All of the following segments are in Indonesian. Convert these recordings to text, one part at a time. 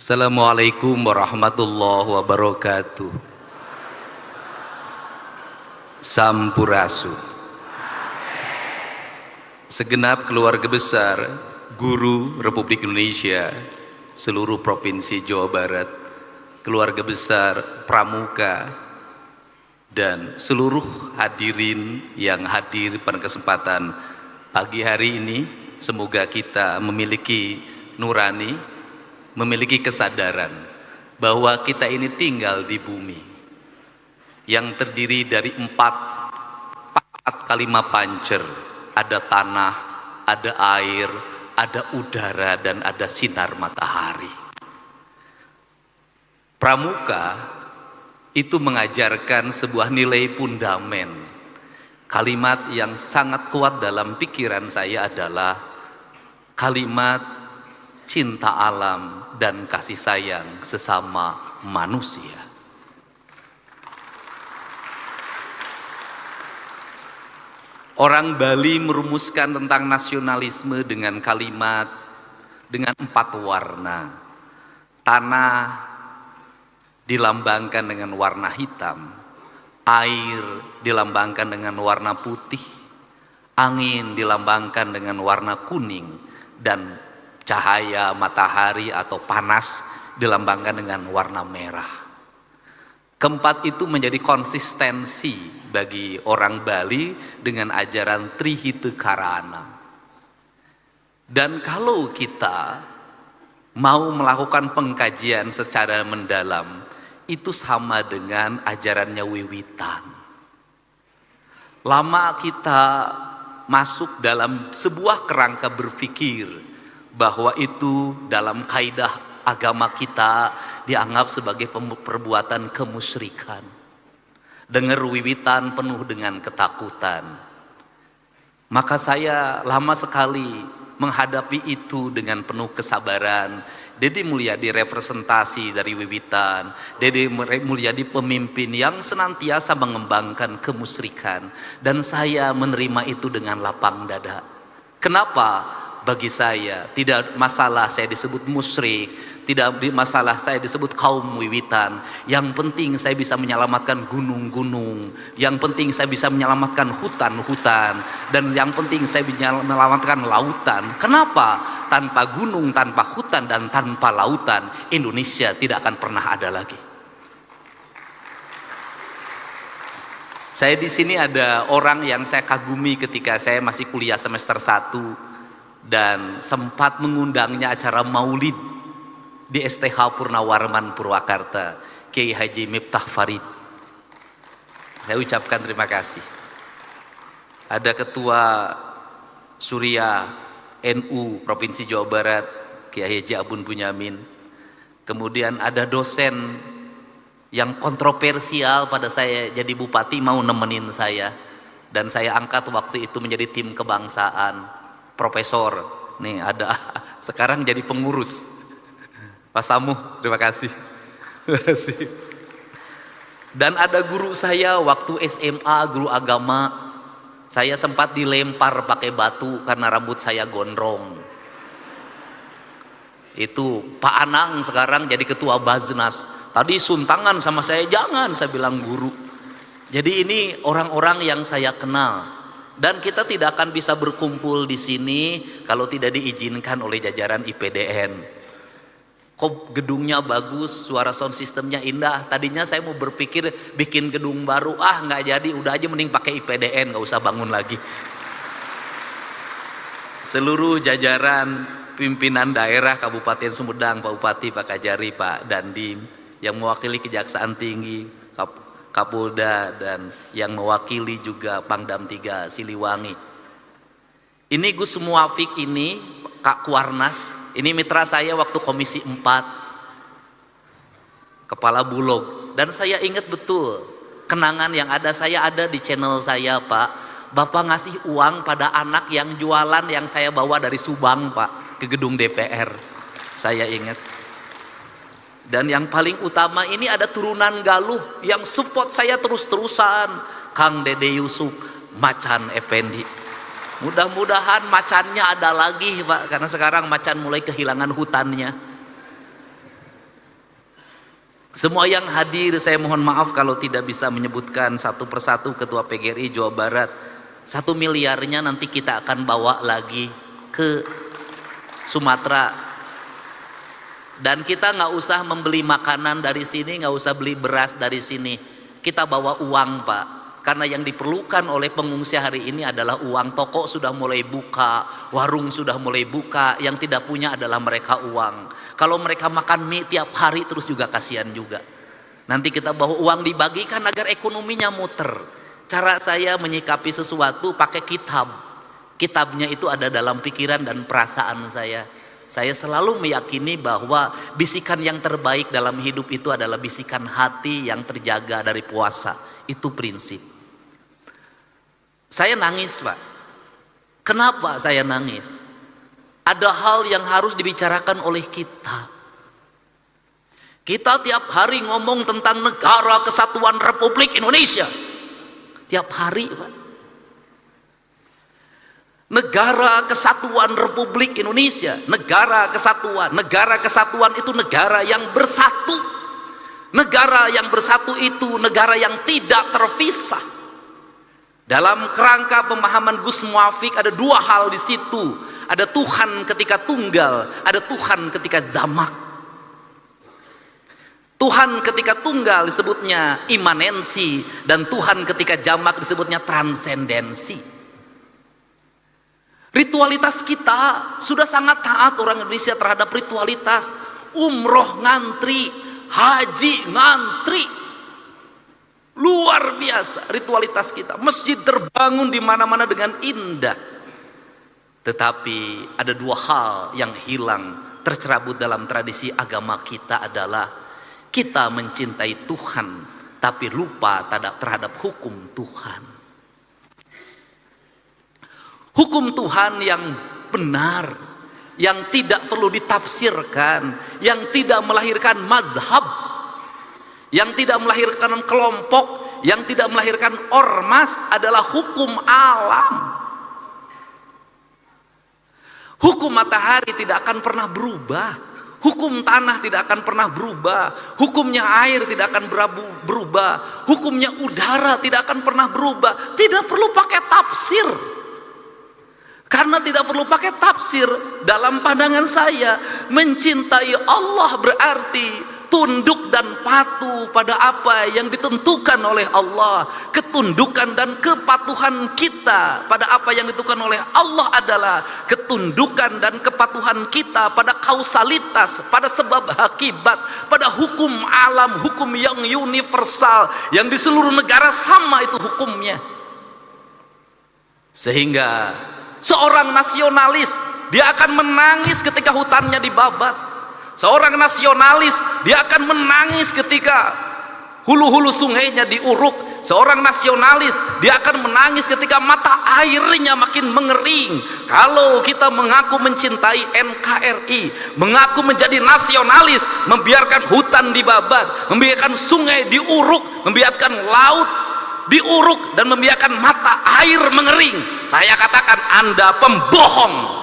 Assalamualaikum warahmatullahi wabarakatuh. Sampurasun. Segenap keluarga besar guru Republik Indonesia, seluruh provinsi Jawa Barat, keluarga besar pramuka, dan seluruh hadirin yang hadir pada kesempatan pagi hari ini, semoga kita memiliki nurani, memiliki kesadaran bahwa kita ini tinggal di bumi yang terdiri dari empat kalima pancer. Ada tanah, ada air, ada udara, dan ada sinar matahari. Pramuka itu mengajarkan sebuah nilai fundamen. Kalimat yang sangat kuat dalam pikiran saya adalah kalimat cinta alam dan kasih sayang sesama manusia. Orang Bali merumuskan tentang nasionalisme dengan kalimat dengan 4 warna. Tanah dilambangkan dengan warna hitam, air dilambangkan dengan warna putih, angin dilambangkan dengan warna kuning, dan cahaya matahari atau panas dilambangkan dengan warna merah. Keempat itu menjadi konsistensi bagi orang Bali dengan ajaran Trihita Karana. Dan kalau kita mau melakukan pengkajian secara mendalam, itu sama dengan ajarannya Wiwitan. Lama kita masuk dalam sebuah kerangka berpikir bahwa itu dalam kaidah agama kita dianggap sebagai perbuatan kemusyrikan. Dengar Wiwitan penuh dengan ketakutan. Maka saya lama sekali menghadapi itu dengan penuh kesabaran. Deddy Mulyadi representasi dari Wiwitan. Deddy Mulyadi pemimpin yang senantiasa mengembangkan kemusyrikan. Dan saya menerima itu dengan lapang dada. Kenapa? Bagi saya tidak masalah saya disebut musyrik, tidak masalah saya disebut kaum Wiwitan. Yang penting saya bisa menyelamatkan gunung-gunung, yang penting saya bisa menyelamatkan hutan-hutan, dan yang penting saya bisa menyelamatkan lautan. Kenapa? Tanpa gunung, tanpa hutan, dan tanpa lautan, Indonesia tidak akan pernah ada lagi. Saya di sini ada orang yang saya kagumi ketika saya masih kuliah semester 1 dan sempat mengundangnya acara maulid di STH Purnawarman Purwakarta, Kiai Haji Miftah Farid. Saya ucapkan terima kasih. Ada Ketua Surya NU Provinsi Jawa Barat, Kiai Haji Abun Bunyamin. Kemudian ada dosen yang kontroversial pada saya jadi bupati, mau nemenin saya, dan saya angkat waktu itu menjadi tim kebangsaan. Profesor, nih ada sekarang jadi pengurus. Pak Samuh, terima kasih. Terima kasih. Dan ada guru saya waktu SMA, guru agama, saya sempat dilempar pakai batu karena rambut saya gondrong. Itu Pak Anang sekarang jadi ketua Baznas. Tadi suntangan sama saya, jangan, saya bilang guru. Jadi ini orang-orang yang saya kenal. Dan kita tidak akan bisa berkumpul di sini kalau tidak diizinkan oleh jajaran IPDN. Kok gedungnya bagus, suara sound systemnya indah. Tadinya saya mau berpikir bikin gedung baru, nggak jadi, udah aja mending pakai IPDN, nggak usah bangun lagi. Seluruh jajaran pimpinan daerah Kabupaten Sumedang, Pak Bupati, Pak Kajari, Pak Dandim, yang mewakili Kejaksaan Tinggi, Kapolda, dan yang mewakili juga Pangdam 3 Siliwangi. Ini Gus Muafik ini, Kak Kuarnas, ini mitra saya waktu Komisi 4, Kepala Bulog. Dan saya ingat betul, kenangan yang ada, saya ada di channel saya, Pak. Bapak ngasih uang pada anak yang jualan yang saya bawa dari Subang, Pak, ke gedung DPR. Saya ingat. Dan yang paling utama ini ada turunan Galuh yang support saya terus-terusan, Kang Dede Yusuf, Macan Effendi. Mudah-mudahan macannya ada lagi, Pak, karena sekarang macan mulai kehilangan hutannya. Semua yang hadir, saya mohon maaf kalau tidak bisa menyebutkan satu persatu Ketua PGRI Jawa Barat. 1 miliarnya nanti kita akan bawa lagi ke Sumatera. Dan kita nggak usah membeli makanan dari sini, nggak usah beli beras dari sini. Kita bawa uang, Pak. Karena yang diperlukan oleh pengungsi hari ini adalah uang. Toko sudah mulai buka, warung sudah mulai buka. Yang tidak punya adalah mereka uang. Kalau mereka makan mie tiap hari terus juga kasihan juga. Nanti kita bawa uang dibagikan agar ekonominya muter. Cara saya menyikapi sesuatu pakai kitab. Kitabnya itu ada dalam pikiran dan perasaan saya. Saya selalu meyakini bahwa bisikan yang terbaik dalam hidup itu adalah bisikan hati yang terjaga dari puasa. Itu prinsip. Saya nangis, Pak. Kenapa saya nangis? Ada hal yang harus dibicarakan oleh kita. Kita tiap hari ngomong tentang Negara Kesatuan Republik Indonesia. Tiap hari, Pak. Negara Kesatuan Republik Indonesia. Negara kesatuan. Negara kesatuan itu negara yang bersatu. Negara yang bersatu itu negara yang tidak terpisah. Dalam kerangka pemahaman Gus Muafik ada 2 hal di situ. Ada Tuhan ketika tunggal, ada Tuhan ketika jamak. Tuhan ketika tunggal disebutnya imanensi, dan Tuhan ketika jamak disebutnya transendensi. Ritualitas kita sudah sangat taat orang Indonesia terhadap ritualitas. Umroh ngantri, haji ngantri. Luar biasa ritualitas kita. Masjid terbangun di mana-mana dengan indah. Tetapi ada 2 hal yang hilang tercerabut dalam tradisi agama kita adalah kita mencintai Tuhan tapi lupa terhadap hukum Tuhan. Hukum Tuhan yang benar, yang tidak perlu ditafsirkan, yang tidak melahirkan mazhab, yang tidak melahirkan kelompok, yang tidak melahirkan ormas adalah hukum alam. Hukum matahari tidak akan pernah berubah. Hukum tanah tidak akan pernah berubah. Hukumnya air tidak akan berubah. Hukumnya udara tidak akan pernah berubah. Tidak perlu pakai tafsir. Karena tidak perlu pakai tafsir, dalam pandangan saya, mencintai Allah berarti tunduk dan patuh pada apa yang ditentukan oleh Allah. Ketundukan dan kepatuhan kita pada apa yang ditentukan oleh Allah adalah ketundukan dan kepatuhan kita pada kausalitas, pada sebab akibat, pada hukum alam, hukum yang universal, yang di seluruh negara sama itu hukumnya. Sehingga seorang nasionalis, dia akan menangis ketika hutannya dibabat. Seorang nasionalis, dia akan menangis ketika hulu-hulu sungainya diuruk. Seorang nasionalis, dia akan menangis ketika mata airnya makin mengering. Kalau kita mengaku mencintai NKRI, mengaku menjadi nasionalis, membiarkan hutan dibabat, membiarkan sungai diuruk, membiarkan laut diuruk, dan membiarkan mata air mengering, saya katakan Anda pembohong.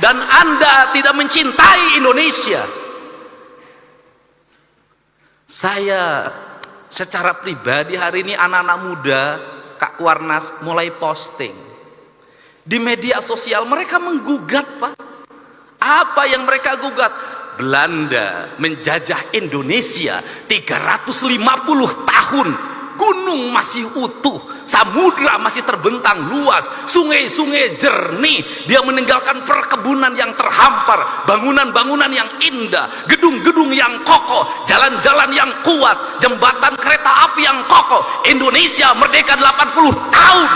Dan Anda tidak mencintai Indonesia. Saya secara pribadi hari ini anak-anak muda, Kak Kuarnas mulai posting di media sosial, mereka menggugat, Pak. Apa yang mereka gugat? Belanda menjajah Indonesia 350 tahun. Gunung masih utuh, samudra masih terbentang luas, sungai-sungai jernih. Dia meninggalkan perkebunan yang terhampar, bangunan-bangunan yang indah, gedung-gedung yang kokoh, jalan-jalan yang kuat, jembatan kereta api yang kokoh. Indonesia merdeka 80 tahun.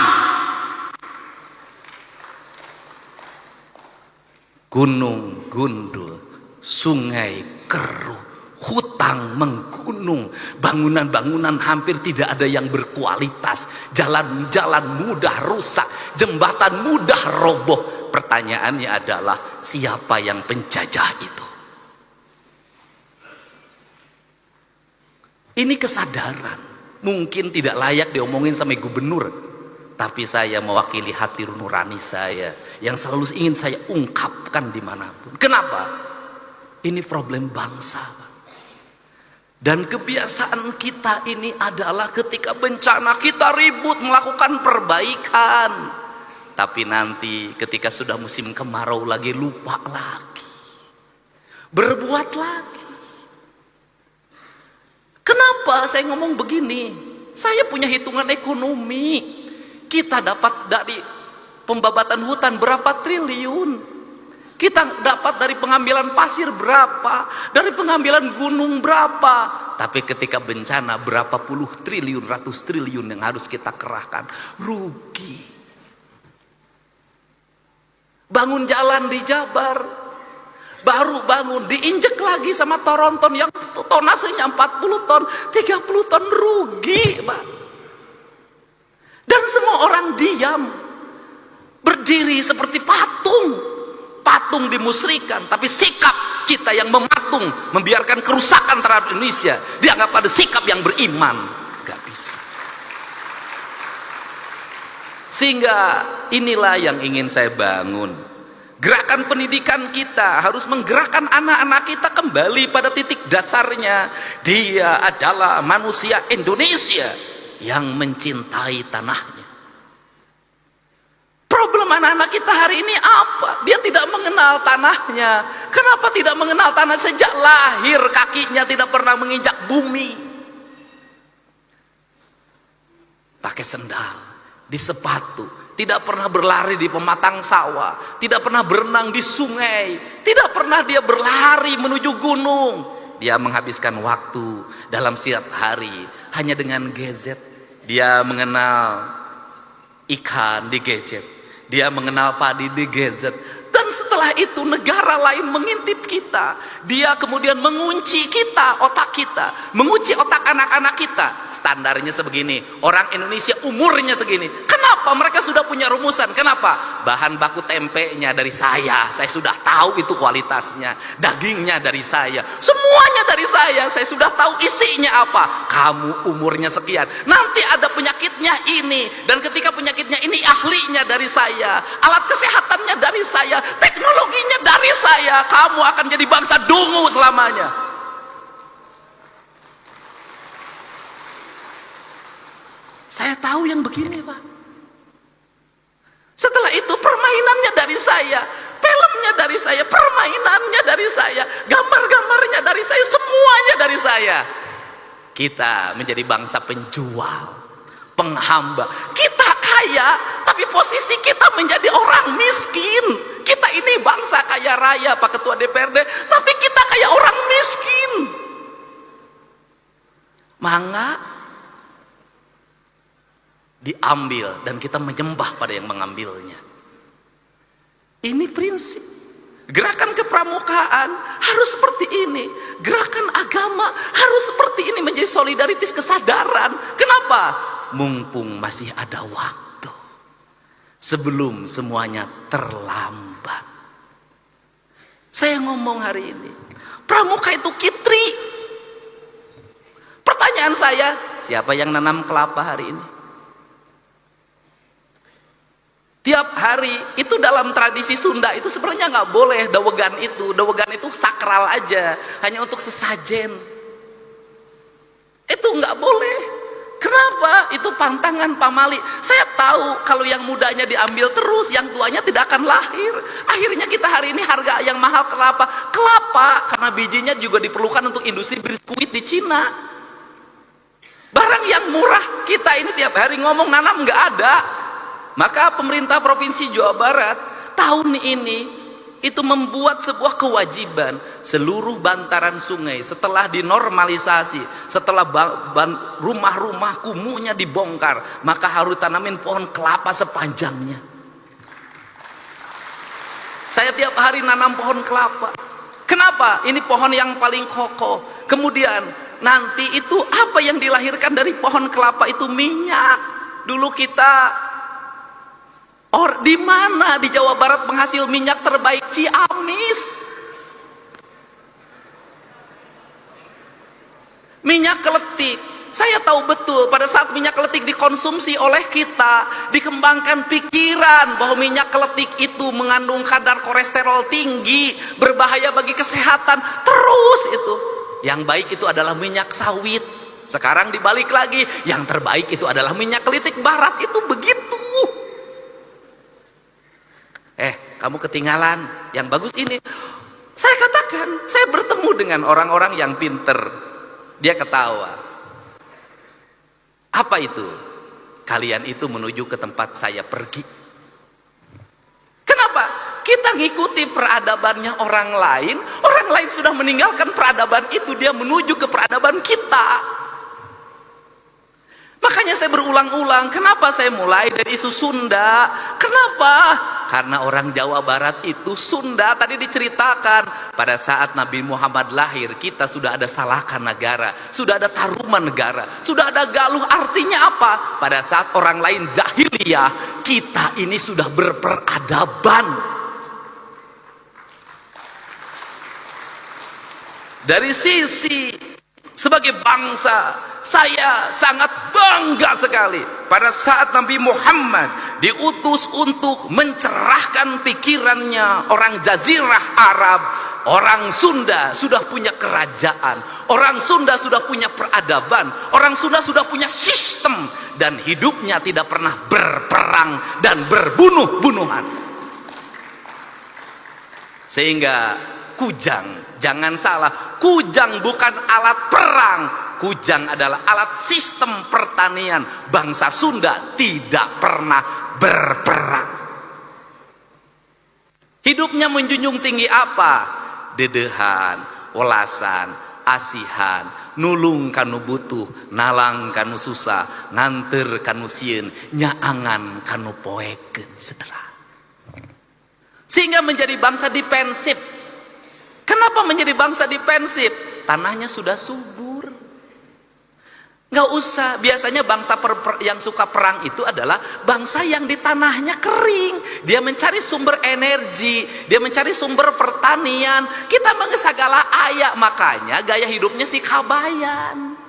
Gunung gundul, sungai keruh, hutang menggunung, bangunan-bangunan hampir tidak ada yang berkualitas, jalan-jalan mudah rusak, jembatan mudah roboh. Pertanyaannya adalah, siapa yang penjajah itu? Ini kesadaran mungkin tidak layak diomongin sama gubernur, tapi saya mewakili hati nurani saya yang selalu ingin saya ungkapkan dimanapun. Kenapa? Ini problem bangsa. Dan kebiasaan kita ini adalah ketika bencana kita ribut melakukan perbaikan. Tapi nanti ketika sudah musim kemarau lagi lupa lagi. Berbuat lagi. Kenapa saya ngomong begini? Saya punya hitungan ekonomi. Kita dapat dari pembabatan hutan berapa triliun. Kita dapat dari pengambilan pasir berapa, dari pengambilan gunung berapa. Tapi ketika bencana berapa puluh triliun, ratus triliun yang harus kita kerahkan. Rugi. Bangun jalan di Jabar, baru bangun diinjek lagi sama Toronton yang tonasenya 40 ton, 30 ton, rugi, Pak. Dan semua orang diam, berdiri seperti patung. Patung dimusrikan, tapi sikap kita yang mematung, membiarkan kerusakan terhadap Indonesia dianggap ada sikap yang beriman. Gak bisa. Sehingga inilah yang ingin saya bangun. Gerakan pendidikan kita harus menggerakkan anak-anak kita kembali pada titik dasarnya. Dia adalah manusia Indonesia yang mencintai tanahnya. Problem anak-anak kita hari ini apa? Dia tidak mengenal tanahnya. Kenapa tidak mengenal tanah? Sejak lahir kakinya tidak pernah menginjak bumi. Pakai sendal, di sepatu, tidak pernah berlari di pematang sawah, tidak pernah berenang di sungai, tidak pernah dia berlari menuju gunung. Dia menghabiskan waktu dalam setiap hari hanya dengan gadget. Dia mengenal ikan di gadget. Dia mengenal padi di gadget. Dan setelah itu negara lain mengintip kita. Dia kemudian mengunci kita, otak kita, mengunci otak anak-anak kita. Standarnya sebegini, orang Indonesia umurnya segini. Kenapa? Mereka sudah punya rumusan. Kenapa? Bahan baku tempenya dari saya sudah tahu itu kualitasnya. Dagingnya dari saya, semuanya dari saya sudah tahu isinya apa. Kamu umurnya sekian, nanti ada penyakitnya ini, dan ketika penyakitnya ini ahlinya dari saya, alat kesehatannya dari saya, teknologinya dari saya. Kamu akan jadi bangsa dungu selamanya. Saya tahu yang begini, Pak. Setelah itu permainannya dari saya, filmnya dari saya, permainannya dari saya, gambar-gambarnya dari saya, semuanya dari saya. Kita menjadi bangsa penjual, penghamba. Kita kaya, tapi posisi kita menjadi orang miskin. Kita ini bangsa kaya raya, Pak Ketua DPRD, tapi kita kayak orang miskin. Mangga diambil dan kita menyembah pada yang mengambilnya. Ini prinsip. Gerakan kepramukaan harus seperti ini. Gerakan agama harus seperti ini, menjadi solidaritas kesadaran. Kenapa? Mumpung masih ada waktu, sebelum semuanya terlambat. Saya ngomong hari ini, pramuka itu kitri. Pertanyaan saya, siapa yang nanam kelapa hari ini? Tiap hari itu dalam tradisi Sunda itu sebenarnya nggak boleh dawegan itu. Dawegan itu sakral aja, hanya untuk sesajen. Itu nggak boleh. Kenapa? Itu pantangan pamali. Saya tahu kalau yang mudanya diambil terus, yang tuanya tidak akan lahir. Akhirnya kita hari ini harga yang mahal kelapa. Kelapa karena bijinya juga diperlukan untuk industri biskuit di Cina. Barang yang murah kita ini tiap hari ngomong nanam nggak ada. Maka pemerintah Provinsi Jawa Barat tahun ini itu membuat sebuah kewajiban, seluruh bantaran sungai setelah dinormalisasi, setelah rumah-rumah kumuhnya dibongkar, maka harus tanamin pohon kelapa sepanjangnya. Saya tiap hari nanam pohon kelapa. Kenapa? Ini pohon yang paling kokoh. Kemudian nanti itu apa yang dilahirkan dari pohon kelapa itu minyak. Dulu kita di mana di Jawa Barat penghasil minyak terbaik? Ciamis. Minyak keletik Saya tahu betul pada saat minyak keletik dikonsumsi oleh kita, dikembangkan pikiran bahwa minyak keletik itu mengandung kadar kolesterol tinggi, berbahaya bagi kesehatan. Terus itu, yang baik itu adalah minyak sawit. Sekarang dibalik lagi, yang terbaik itu adalah minyak kelitik barat. Itu begitu. Kamu ketinggalan, yang bagus ini. Saya katakan, saya bertemu dengan orang-orang yang pinter. Dia ketawa. Apa itu? Kalian itu menuju ke tempat saya pergi. Kenapa? Kita ngikuti peradabannya orang lain sudah meninggalkan peradaban itu, dia menuju ke peradaban kita. Makanya saya berulang-ulang, kenapa saya mulai dari isu Sunda? Kenapa? Karena orang Jawa Barat itu Sunda. Tadi diceritakan pada saat Nabi Muhammad lahir, kita sudah ada Salaka Negara, sudah ada Taruman Negara, sudah ada Galuh. Artinya apa? Pada saat orang lain jahiliyah, kita ini sudah berperadaban. Dari sisi sebagai bangsa, saya sangat bangga sekali pada saat Nabi Muhammad diutus untuk mencerahkan pikirannya orang Jazirah Arab. Orang Sunda sudah punya kerajaan, orang Sunda sudah punya peradaban, orang Sunda sudah punya sistem, dan hidupnya tidak pernah berperang dan berbunuh-bunuhan. Sehingga kujang, jangan salah, kujang bukan alat perang. Kujang adalah alat sistem pertanian. Bangsa Sunda tidak pernah berperang. Hidupnya menjunjung tinggi apa? Dedehan, welasan, asihan, nulung kanu butuh, nalang kanu susah, nganter kanu sieun, nyaangan kanu poekeun, saudara. Sehingga menjadi bangsa defensif. Kenapa menjadi bangsa defensif? Tanahnya sudah subur. Nggak usah, biasanya bangsa yang suka perang itu adalah bangsa yang di tanahnya kering. Dia mencari sumber energi, dia mencari sumber pertanian. Kita mengesagala ayak, makanya gaya hidupnya si Kabayan.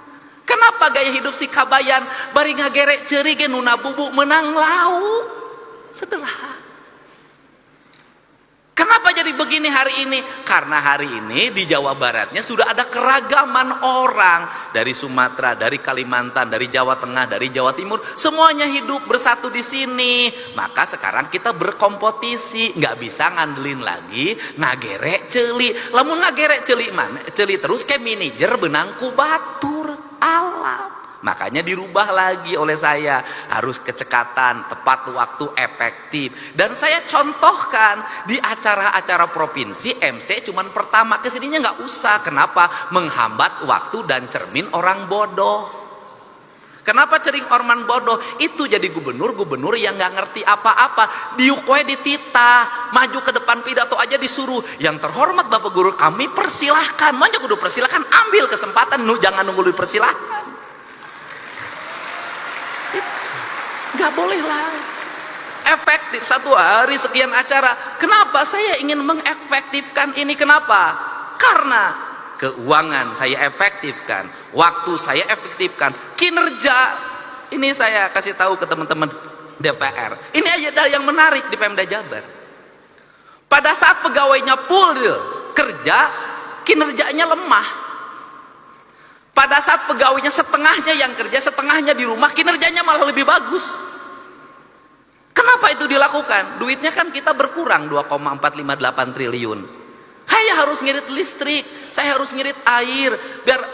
Kenapa gaya hidup si Kabayan? Bari ngagerek ceuri ge nu bubuk menang lauk. Sederhana. Kenapa jadi begini hari ini? Karena hari ini di Jawa Baratnya sudah ada keragaman orang. Dari Sumatera, dari Kalimantan, dari Jawa Tengah, dari Jawa Timur. Semuanya hidup bersatu di sini. Maka sekarang kita berkompetisi. Nggak bisa ngandelin lagi ngagerek ceuli. Lamun ngagerek ceuli mana? Ceuli terus kayak manajer benang ku batur alam. Makanya dirubah lagi oleh saya, harus kecekatan, tepat waktu, efektif. Dan saya contohkan di acara-acara provinsi, MC cuman pertama, kesininya nggak usah. Kenapa? Menghambat waktu dan cermin orang bodoh. Kenapa cering orman bodoh? Itu jadi gubernur yang nggak ngerti apa-apa. Diukwe dititah, maju ke depan pidato aja disuruh. Yang terhormat Bapak Guru kami persilahkan, manja kudu persilahkan, ambil kesempatan, jangan nunggu dipersilahkan. Gak boleh lah. Efektif satu hari sekian acara. Kenapa saya ingin mengefektifkan ini? Kenapa? Karena keuangan saya efektifkan, waktu saya efektifkan, kinerja ini saya kasih tahu ke teman-teman DPR. Ini aja yang menarik di Pemda Jabar. Pada saat pegawainya full kerja, kinerjanya lemah. Pada saat pegawainya setengahnya yang kerja, setengahnya di rumah, kinerjanya malah lebih bagus. Kenapa itu dilakukan? Duitnya kan kita berkurang 2,458 triliun. Saya harus ngirit listrik, saya harus ngirit air,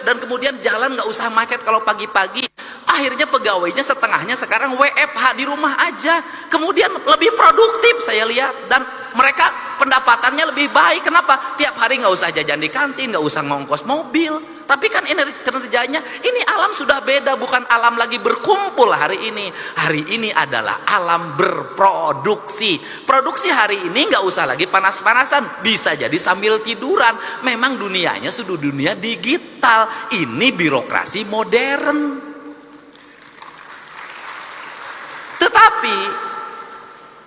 dan kemudian jalan nggak usah macet kalau pagi-pagi. Akhirnya pegawainya setengahnya sekarang WFH di rumah aja. Kemudian lebih produktif saya lihat, dan mereka pendapatannya lebih baik. Kenapa? Tiap hari nggak usah jajan di kantin, nggak usah ngongkos mobil. Tapi kan kinerjanya, ini alam sudah beda, bukan alam lagi berkumpul hari ini. Hari ini adalah alam berproduksi. Produksi hari ini nggak usah lagi panas-panasan, bisa jadi sambil tiduran. Memang dunianya sudah dunia digital. Ini birokrasi modern. Tetapi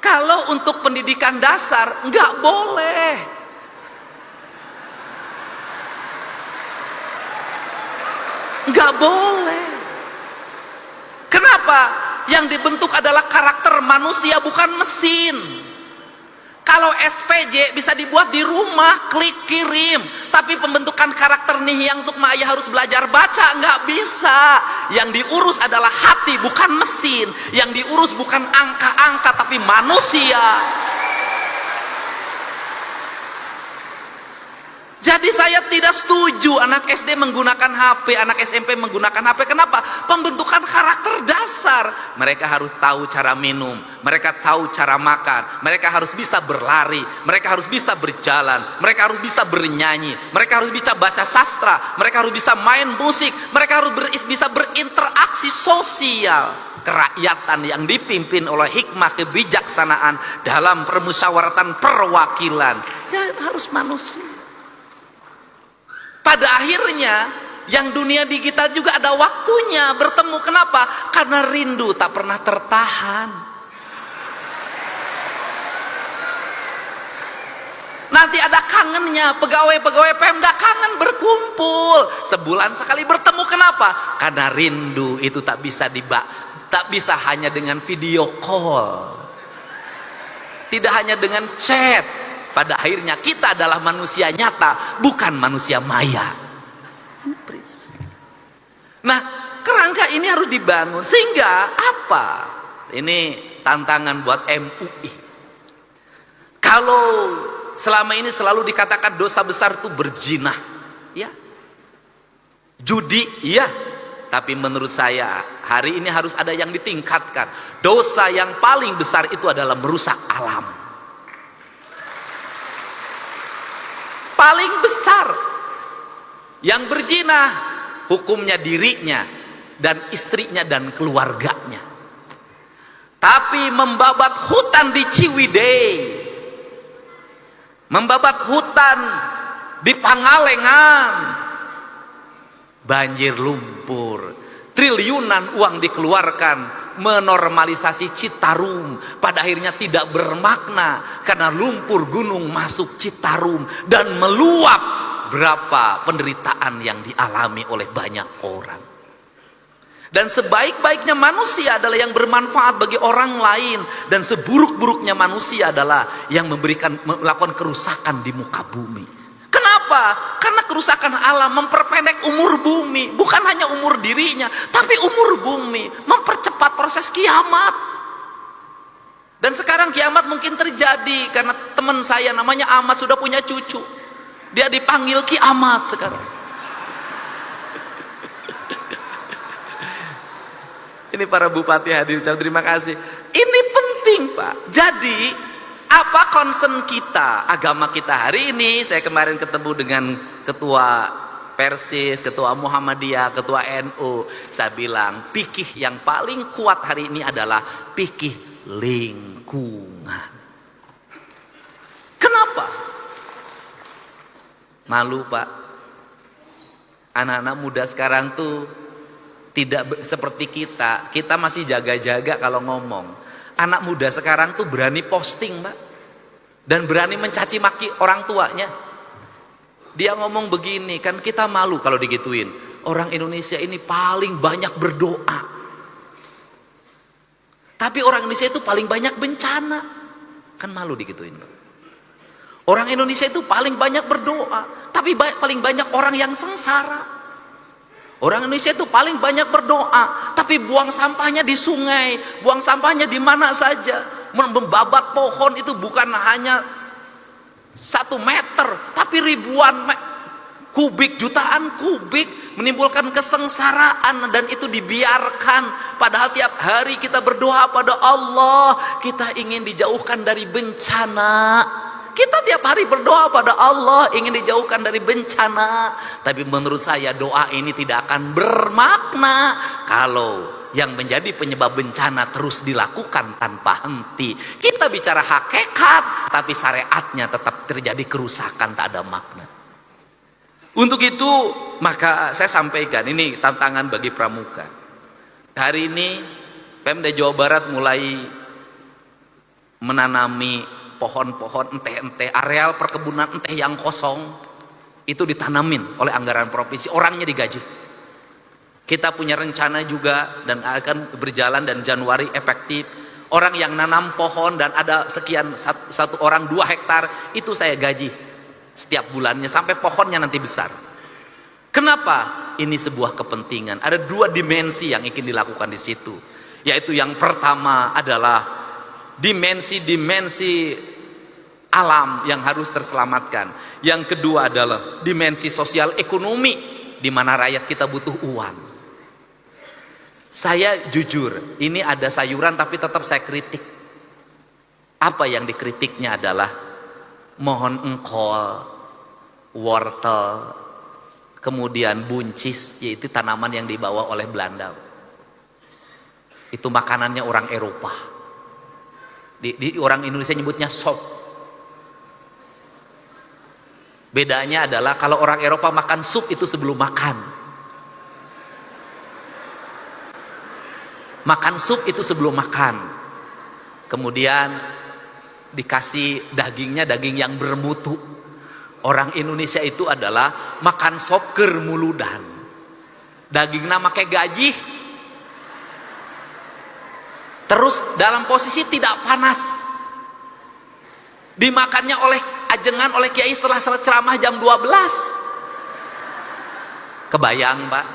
kalau untuk pendidikan dasar nggak boleh. Nggak boleh. Kenapa? Yang dibentuk adalah karakter manusia, bukan mesin. Kalau SPJ bisa dibuat di rumah, klik kirim. Tapi pembentukan karakter nih yang Sukma Ayah harus belajar baca, nggak bisa. Yang diurus adalah hati, bukan mesin. Yang diurus bukan angka-angka, tapi manusia. Jadi saya tidak setuju anak SD menggunakan HP, anak SMP menggunakan HP. Kenapa? Pembentukan karakter dasar. Mereka harus tahu cara minum, mereka tahu cara makan, mereka harus bisa berlari, mereka harus bisa berjalan, mereka harus bisa bernyanyi, mereka harus bisa baca sastra, mereka harus bisa main musik, mereka harus bisa berinteraksi sosial. Kerakyatan yang dipimpin oleh hikmah kebijaksanaan dalam permusyawaratan perwakilan, ya harus manusia. Pada akhirnya yang dunia digital juga ada waktunya bertemu. Kenapa? Karena rindu tak pernah tertahan. Nanti ada kangennya, pegawai-pegawai Pemda kangen berkumpul, sebulan sekali bertemu. Kenapa? Karena rindu itu tak bisa hanya dengan video call, tidak hanya dengan chat. Pada akhirnya kita adalah manusia nyata, bukan manusia maya. Nah, kerangka ini harus dibangun. Sehingga apa? Ini tantangan buat MUI. Kalau selama ini selalu dikatakan dosa besar itu berzina, ya, judi, ya. Tapi menurut saya hari ini harus ada yang ditingkatkan. Dosa yang paling besar itu adalah merusak alam. Paling besar. Yang berzina hukumnya dirinya dan istrinya dan keluarganya. Tapi membabat hutan di Ciwidey, membabat hutan di Pangalengan, banjir lumpur, triliunan uang dikeluarkan menormalisasi Citarum, pada akhirnya tidak bermakna karena lumpur gunung masuk Citarum dan meluap. Berapa penderitaan yang dialami oleh banyak orang. Dan sebaik-baiknya manusia adalah yang bermanfaat bagi orang lain, dan seburuk-buruknya manusia adalah yang melakukan kerusakan di muka bumi. Kenapa? Karena kerusakan alam memperpendek umur bumi, bukan hanya umur dirinya, tapi umur bumi, mempercepat proses kiamat. Dan sekarang kiamat mungkin terjadi karena teman saya namanya Ahmad sudah punya cucu. Dia dipanggil kiamat sekarang. Ini para bupati hadir, terima kasih. Ini penting, Pak. Jadi apa concern kita, agama kita hari ini? Saya kemarin ketemu dengan ketua Persis, ketua Muhammadiyah, ketua NU. Saya bilang fikih yang paling kuat hari ini adalah fikih lingkungan. Kenapa? Malu, Pak. Anak-anak muda sekarang tuh tidak seperti kita. Kita masih jaga-jaga kalau ngomong. Anak muda sekarang tuh berani posting, Pak, dan berani mencaci maki orang tuanya. Dia ngomong begini, kan kita malu kalau digituin. Orang Indonesia ini paling banyak berdoa, tapi orang Indonesia itu paling banyak bencana. Kan malu digituin, Pak. Orang Indonesia itu paling banyak berdoa, tapi paling banyak orang yang sengsara. Orang Indonesia itu paling banyak berdoa, tapi buang sampahnya di sungai, buang sampahnya di mana saja. Membabat pohon itu bukan hanya 1 meter, tapi ribuan kubik, jutaan kubik, menimbulkan kesengsaraan, dan itu dibiarkan. Padahal tiap hari kita berdoa pada Allah, kita ingin dijauhkan dari bencana. Kita tiap hari berdoa pada Allah ingin dijauhkan dari bencana. Tapi menurut saya doa ini tidak akan bermakna kalau yang menjadi penyebab bencana terus dilakukan tanpa henti. Kita bicara hakikat, tapi syariatnya tetap terjadi kerusakan, tak ada makna. Untuk itu maka saya sampaikan, ini tantangan bagi pramuka. Hari ini Pemda Jawa Barat mulai menanami pohon-pohon enteh-enteh, areal perkebunan enteh yang kosong itu ditanamin oleh anggaran provinsi, orangnya digaji. Kita punya rencana juga dan akan berjalan, dan Januari efektif. Orang yang nanam pohon dan ada sekian, satu orang 2 hektar, itu saya gaji setiap bulannya sampai pohonnya nanti besar. Kenapa? Ini sebuah kepentingan. Ada 2 dimensi yang ingin dilakukan di situ. Yaitu yang pertama adalah dimensi alam yang harus terselamatkan. Yang kedua adalah dimensi sosial ekonomi, di mana rakyat kita butuh uang. Saya jujur, ini ada sayuran tapi tetap saya kritik. Apa yang dikritiknya adalah mohon engkol, wortel, kemudian buncis, yaitu tanaman yang dibawa oleh Belanda. Itu makanannya orang Eropa. Di orang Indonesia nyebutnya sop. Bedanya adalah kalau orang Eropa makan sup itu sebelum makan. Makan sup itu sebelum makan. Kemudian dikasih dagingnya, daging yang bermutu. Orang Indonesia itu adalah makan sop keur muludan. Dagingnya make gaji. Terus dalam posisi tidak panas. Dimakannya oleh ajengan oleh kiai setelah ceramah jam 12. Kebayang, Pak?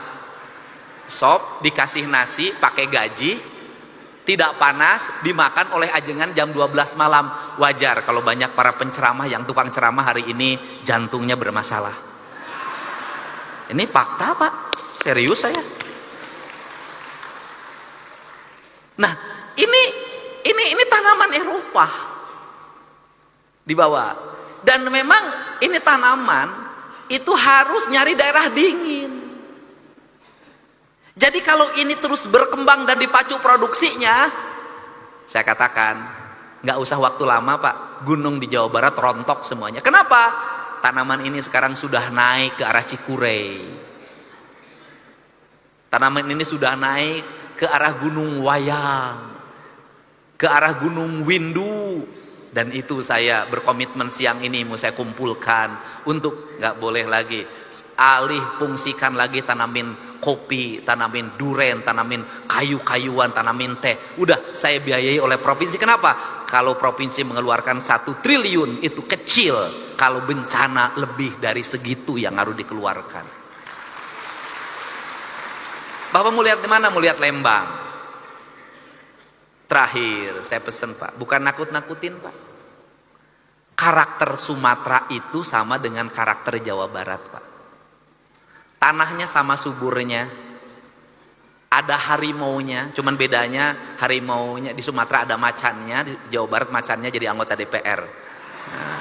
Sop dikasih nasi pakai gaji, tidak panas, dimakan oleh ajengan jam 12 malam. Wajar kalau banyak para penceramah yang tukang ceramah hari ini jantungnya bermasalah. Ini fakta, Pak, serius saya. Nah, ini tanaman Eropa dibawa, dan memang ini tanaman itu harus nyari daerah dingin. Jadi kalau ini terus berkembang dan dipacu produksinya, saya katakan nggak usah waktu lama, Pak, gunung di Jawa Barat rontok semuanya. Kenapa? Tanaman ini sekarang sudah naik ke arah Cikurey. Tanaman ini sudah naik ke arah Gunung Wayang, ke arah Gunung Windu. Dan itu saya berkomitmen siang ini mau saya kumpulkan untuk nggak boleh lagi alih fungsikan lagi tanamin kopi, tanamin duren, tanamin kayu-kayuan, tanamin teh. Udah saya biayai oleh provinsi. Kenapa? Kalau provinsi mengeluarkan 1 triliun itu kecil, kalau bencana lebih dari segitu yang harus dikeluarkan. Bapak mau lihat di mana? Mau lihat Lembang. Terakhir saya pesen, Pak, bukan nakut-nakutin, Pak. Karakter Sumatera itu sama dengan karakter Jawa Barat, Pak. Tanahnya sama suburnya, ada harimaunya, cuman bedanya harimaunya di Sumatera ada macannya, di Jawa Barat macannya jadi anggota DPR. Nah,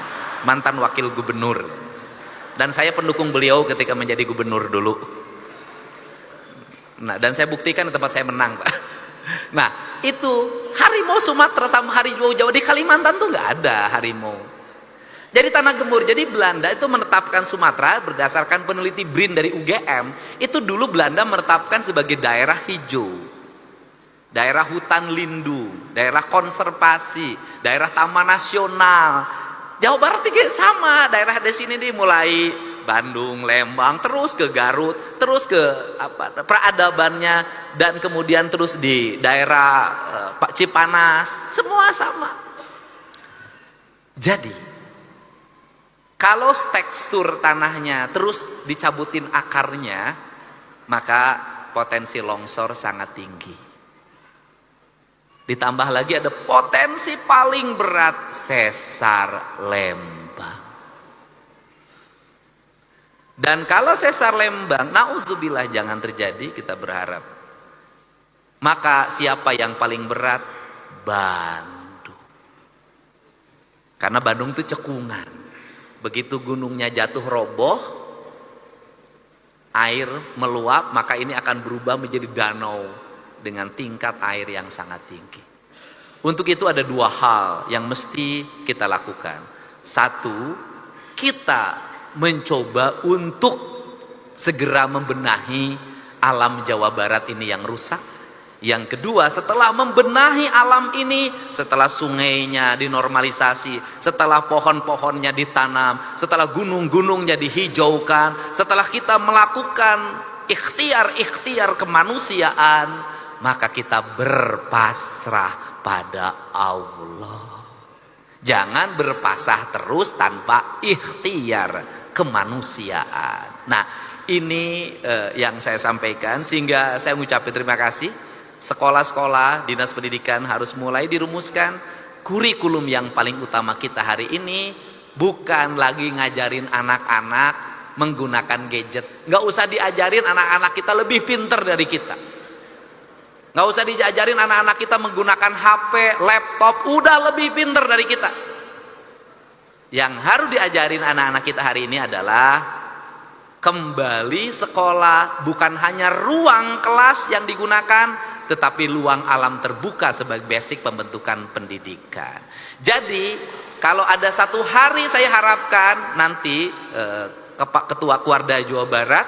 mantan wakil gubernur. Dan saya pendukung beliau ketika menjadi gubernur dulu. Nah, dan saya buktikan di tempat saya menang, Pak. Nah, itu harimau Sumatera sama harimau Jawa di Kalimantan tuh nggak ada harimau. Jadi tanah gembur. Jadi Belanda itu menetapkan Sumatera berdasarkan peneliti BRIN dari UGM. Itu dulu Belanda menetapkan sebagai daerah hijau, daerah hutan lindung, daerah konservasi, daerah taman nasional. Jawa Barat juga sama, daerah di sini nih, mulai Bandung, Lembang, terus ke Garut, terus ke peradabannya, dan kemudian terus di daerah Pak Cipanas, semua sama. Jadi kalau tekstur tanahnya terus dicabutin akarnya, maka potensi longsor sangat tinggi. Ditambah lagi ada potensi paling berat, sesar Lembang. Dan kalau sesar Lembang, nauzubillah jangan terjadi, kita berharap, maka siapa yang paling berat? Bandung. Karena Bandung itu cekungan. Begitu gunungnya jatuh roboh, air meluap, maka ini akan berubah menjadi danau dengan tingkat air yang sangat tinggi. Untuk itu ada 2 hal yang mesti kita lakukan. 1, kita mencoba untuk segera membenahi alam Jawa Barat ini yang rusak. Yang kedua, setelah membenahi alam ini, setelah sungainya dinormalisasi, setelah pohon-pohonnya ditanam, setelah gunung-gunungnya dihijaukan, setelah kita melakukan ikhtiar kemanusiaan, maka kita berpasrah pada Allah. Jangan berpasrah terus tanpa ikhtiar kemanusiaan. Nah, ini yang saya sampaikan, sehingga saya mengucapkan terima kasih. Sekolah-sekolah, dinas pendidikan harus mulai dirumuskan kurikulum yang paling utama kita hari ini bukan lagi ngajarin anak-anak menggunakan gadget. Nggak usah diajarin anak-anak kita lebih pinter dari kita. Nggak usah diajarin anak-anak kita menggunakan HP, laptop, udah lebih pinter dari kita. Yang harus diajarin anak-anak kita hari ini adalah kembali sekolah bukan hanya ruang kelas yang digunakan, tetapi luang alam terbuka sebagai basic pembentukan pendidikan. Jadi kalau ada satu hari, saya harapkan nanti Ketua Kuarda Jawa Barat,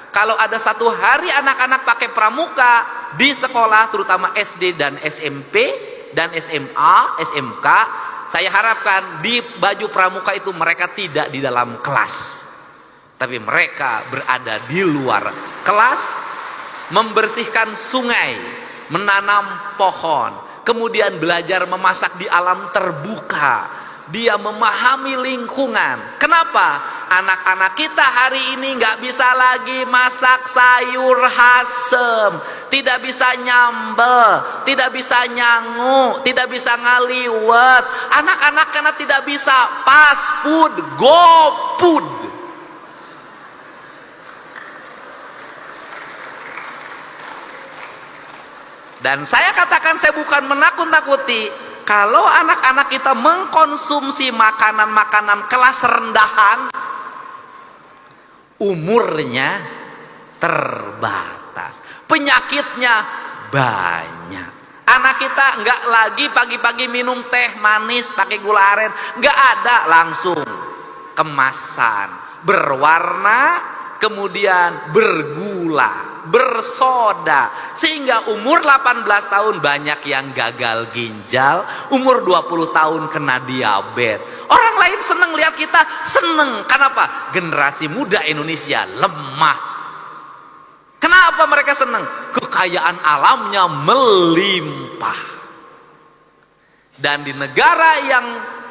kalau ada satu hari anak-anak pakai pramuka di sekolah, terutama SD dan SMP dan SMA, SMK, saya harapkan di baju pramuka itu mereka tidak di dalam kelas, tapi mereka berada di luar kelas, membersihkan sungai, menanam pohon, kemudian belajar memasak di alam terbuka. Dia memahami lingkungan. Kenapa? Anak-anak kita hari ini nggak bisa lagi masak sayur asem, tidak bisa nyambel, tidak bisa nyangu, tidak bisa ngaliwet. Anak-anak karena tidak bisa fast food, go food. Dan saya katakan, saya bukan menakut-nakuti. Kalau anak-anak kita mengkonsumsi makanan-makanan kelas rendahan, umurnya terbatas, penyakitnya banyak. Anak kita nggak lagi pagi-pagi minum teh manis pakai gula aren, nggak ada, langsung kemasan berwarna, kemudian bergula, bersoda, sehingga umur 18 tahun banyak yang gagal ginjal, umur 20 tahun kena diabetes. Orang lain seneng lihat kita, seneng. Kenapa? Generasi muda Indonesia lemah. Kenapa mereka seneng? Kekayaan alamnya melimpah. Dan di negara yang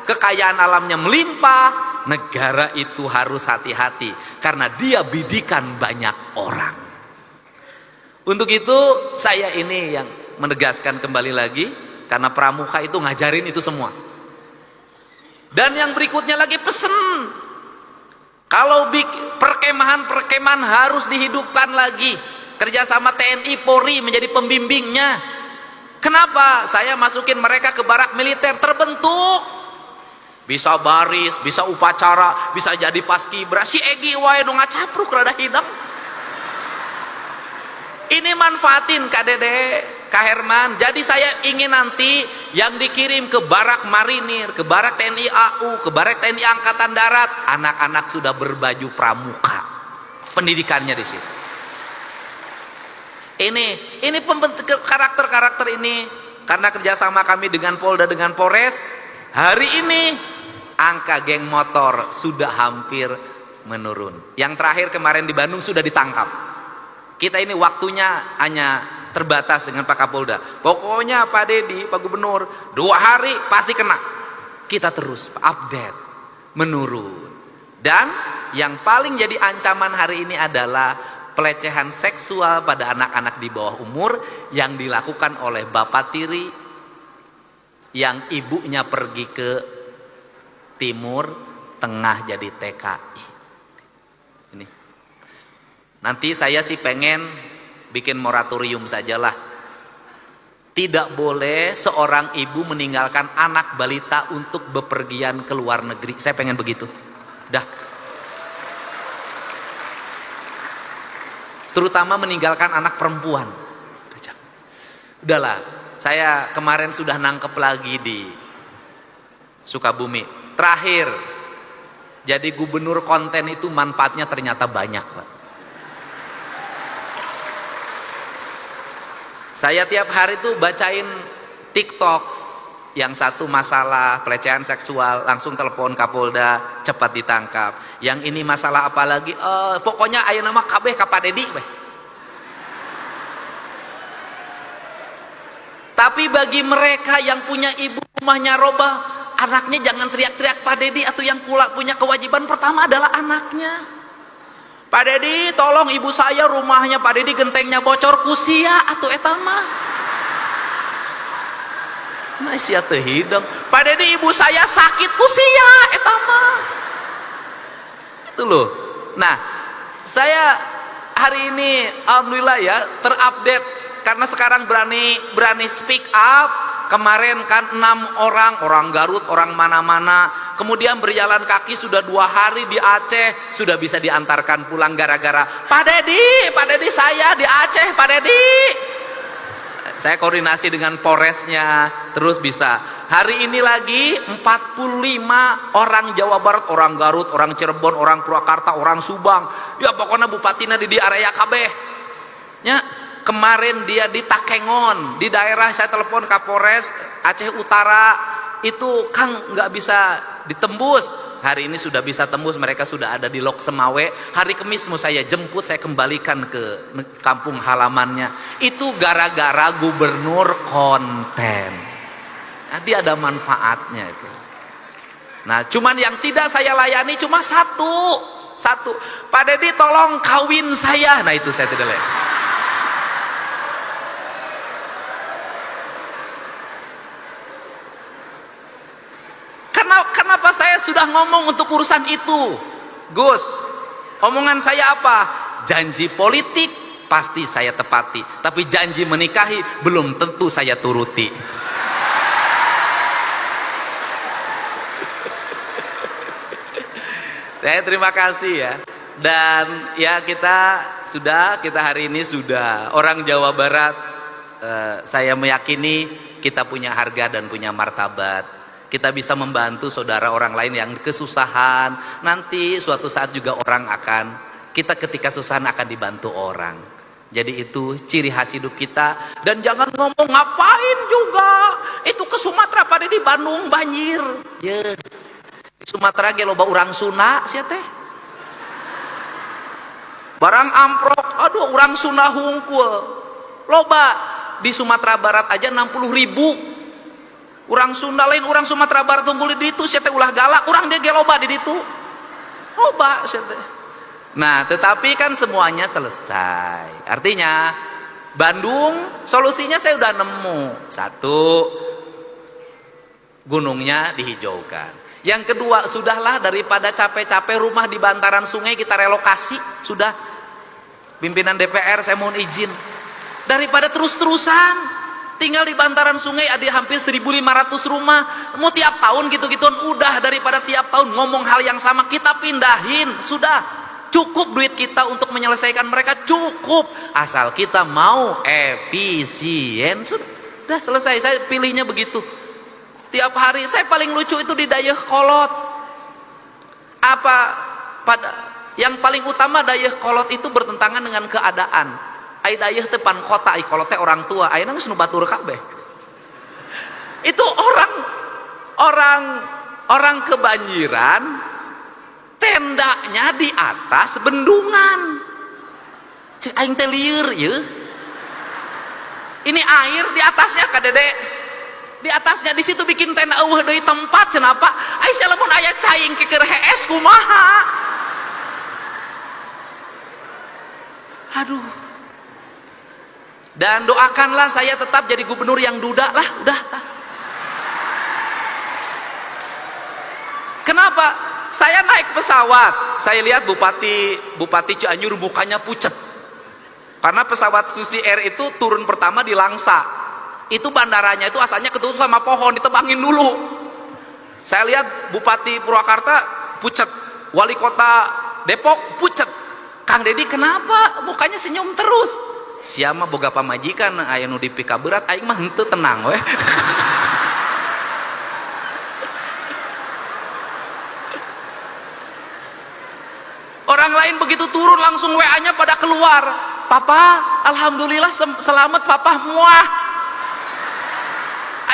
kekayaan alamnya melimpah, negara itu harus hati-hati karena dia bidikan banyak orang. Untuk itu saya ini yang menegaskan kembali lagi, karena pramuka itu ngajarin itu semua. Dan yang berikutnya lagi pesen, kalau perkemahan harus dihidupkan lagi, kerjasama TNI Polri menjadi pembimbingnya. Kenapa? Saya masukin mereka ke barak militer, terbentuk, bisa baris, bisa upacara, bisa jadi paskibra. Si Egi wae nu ngacapruk rada hidang. Ini manfaatin Kak Dede, Kak Herman. Jadi saya ingin nanti yang dikirim ke barak marinir, ke barak TNI AU, ke barak TNI Angkatan Darat, anak-anak sudah berbaju pramuka. Pendidikannya di situ. Ini pembentuk karakter-karakter ini, karena kerjasama kami dengan Polda, dengan Polres, hari ini angka geng motor sudah hampir menurun. Yang terakhir kemarin di Bandung sudah ditangkap. Kita ini waktunya hanya terbatas dengan Pak Kapolda. Pokoknya Pak Dedi, Pak Gubernur, 2 hari pasti kena. Kita terus update, menurun. Dan yang paling jadi ancaman hari ini adalah pelecehan seksual pada anak-anak di bawah umur yang dilakukan oleh bapak tiri yang ibunya pergi ke timur tengah jadi TKI. Ini. Nanti saya sih pengen bikin moratorium sajalah. Tidak boleh seorang ibu meninggalkan anak balita untuk bepergian ke luar negeri. Saya pengen begitu. Dah. Terutama meninggalkan anak perempuan. Udahlah, saya kemarin sudah nangkep lagi di Sukabumi. Terakhir, jadi gubernur konten itu manfaatnya ternyata banyak, Pak. Saya tiap hari tuh bacain TikTok, yang satu masalah pelecehan seksual langsung telepon Kapolda, cepat ditangkap. Yang ini masalah apa lagi? Pokoknya aya nama kabeh ka Pak Dedi, Tapi bagi mereka yang punya ibu rumahnya robah, anaknya jangan teriak-teriak Pak Dedi, atau yang punya kewajiban pertama adalah anaknya. Pak Dedi, tolong ibu saya rumahnya Pak Dedi gentengnya bocor, kusia atau etama. Nah sia teu hidung. Pak Dedi, ibu saya sakit, kusia etama. Itu loh. Nah, saya hari ini alhamdulillah ya terupdate, karena sekarang berani speak up. Kemarin kan 6 orang Garut, orang mana-mana, kemudian berjalan kaki sudah 2 hari di Aceh, sudah bisa diantarkan pulang gara-gara Pak Dedi saya di Aceh, Pak Dedi. Saya koordinasi dengan Polresnya, terus bisa. Hari ini lagi 45 orang Jawa Barat, orang Garut, orang Cirebon, orang Purwakarta, orang Subang, ya pokoknya bupatina di area kabeh nya. Kemarin dia di Takengon, di daerah, saya telepon Kapolres Aceh Utara, itu Kang nggak bisa ditembus. Hari ini sudah bisa tembus, mereka sudah ada di Lok Semawe. Hari Kamis mau saya jemput, saya kembalikan ke kampung halamannya. Itu gara-gara gubernur konten. Nanti ada manfaatnya itu. Nah, cuman yang tidak saya layani cuma satu. Pak Dedi tolong kawin saya. Nah itu saya tidak layani. Kenapa saya sudah ngomong untuk urusan itu, Gus? Omongan saya apa? Janji politik pasti saya tepati, tapi janji menikahi belum tentu saya turuti. Saya terima kasih ya. Dan ya kita hari ini sudah orang Jawa Barat, saya meyakini kita punya harga dan punya martabat. Kita bisa membantu saudara orang lain yang kesusahan. Nanti suatu saat juga kita ketika kesusahan akan dibantu orang. Jadi itu ciri khas hidup kita. Dan jangan ngomong ngapain juga, itu ke Sumatera pada di Bandung banjir. Ya, di Sumatera ge loba urang Sunda sia teh. Barang amprok, aduh urang Sunda hungkul. Loba di Sumatera Barat aja 60.000. Urang Sunda lain, urang Sumatera Barat tunggul di ditu, sia teh ulah galak, urang dia ge loba di ditu. Loba sia teh. Nah, tetapi kan semuanya selesai. Artinya Bandung solusinya saya udah nemu. 1, gunungnya dihijaukan. Yang kedua, sudahlah daripada capek-capek rumah di bantaran sungai kita relokasi, sudah. Pimpinan DPR saya mohon izin. Daripada terus-terusan tinggal di bantaran sungai ada hampir 1.500 rumah, mau tiap tahun gitu-gituan, udah daripada tiap tahun ngomong hal yang sama, kita pindahin, sudah. Cukup duit kita untuk menyelesaikan mereka, cukup, asal kita mau efisien, sudah selesai. Saya pilihnya begitu. Tiap hari saya paling lucu itu di Dayakolot. Yang paling utama Dayakolot itu bertentangan dengan keadaan. Ai dayeuh teh pan kota, ai kolot teh orang tua, ayeuna geus nu batur kabeh. Itu orang kebanjiran, tendanya di atas bendungan. Cek aing teh lieur yeuh. Ini air di atasnya ka Dede. Di atasnya di situ bikin tenda eueuh deui tempat cenapa? Ai sia lamun aya caing keker hees kumaha? Aduh. Dan doakanlah saya tetap jadi gubernur yang duda lah, udah. Kenapa? Saya naik pesawat, saya lihat Bupati Cianjur mukanya pucet. Karena pesawat Susi Air itu turun pertama di Langsa. Itu bandaranya itu asalnya ketutup sama pohon, ditebangin dulu. Saya lihat Bupati Purwakarta pucet, Wali Kota Depok pucet. Kang Dedi kenapa? Mukanya senyum terus. Siapa boga pamajikan aya nu dipika berat, aing mah henteu tenang we. Orang lain begitu turun langsung WA-nya pada keluar. Papa, alhamdulillah selamat papa, muah.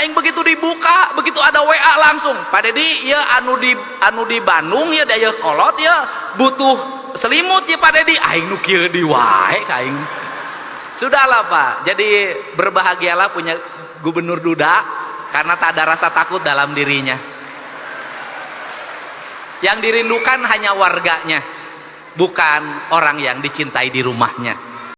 Aing begitu dibuka, begitu ada WA langsung. Pak Dedi, ya anu di Bandung ya daya kolot ya butuh selimut ya Pak Dedi. Aing nu kieu di wae ka aing. Sudahlah Pak, jadi berbahagialah punya gubernur duda karena tak ada rasa takut dalam dirinya. Yang dirindukan hanya warganya, bukan orang yang dicintai di rumahnya.